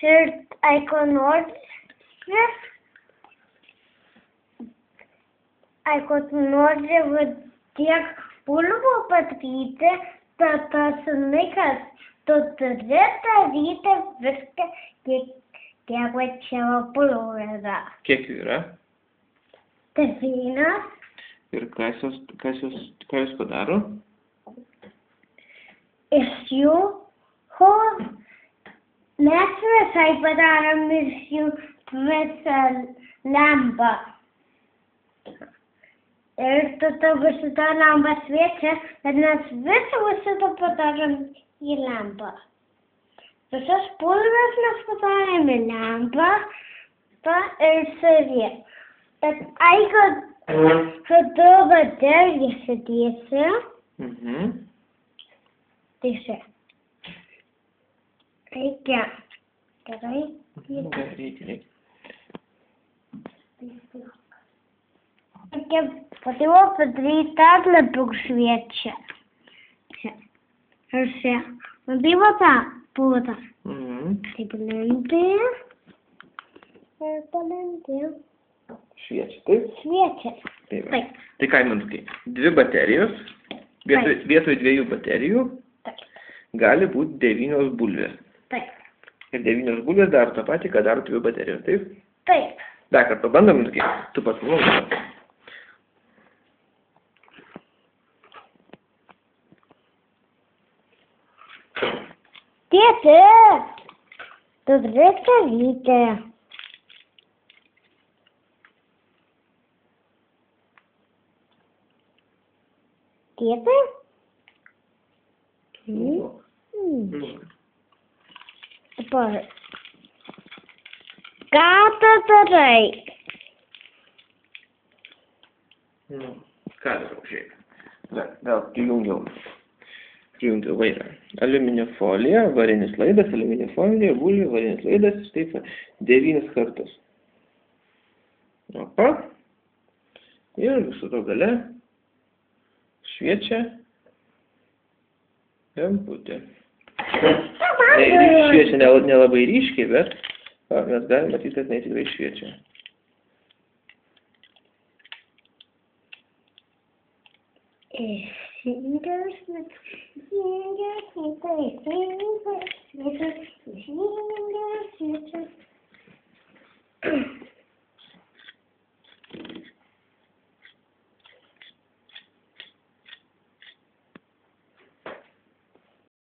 ir ko nori tiek bulvų padaryti, tad tas laikas tu turi daryti viską, kiek čia bulvų yra. Kiek jų yra? 9. Ir kas jūs padaro? Iš jų mes visai padarom iš jų visą lempą. Ir tada visada lampa šviečia, ir mes visą padarom į lempą. Visas bulves mes padarom į lempą ir savie. Bet jeigu tu bateriją sudėsi, tai čia. Reikia. Gerai? Reikia. Reikia padaryti dar labiau šviečia. Čia. Ir čia. Tai va tą būdą. Taip lendi. Ir palendi. Šviečia, taip? Šviečia. Taip. Tai ką, Eimantai, 2 baterijos, vietoj 2 baterijų gali būti 9 bulvės. Taip. Ir 9 bulvės daro tą patį, ką daro 2 baterijos, taip? Taip. Dar kartą bandom, tu pats malonu. Tėti, tu turi daryti. Tėti? Dabar. Ką tu darai? Ką darau, žiūrėk. Vėl prijungiau vairą. Aliuminio folija, varinis laidas, aliuminio folija, bulvė, varinis laidas, taip 9 kartus. Opa. Ir viso to gale šviečia lemputė. Šviečia nelabai ryškiai, bet mes galime matyti, kad jinai tikrai šviečia. Fingers,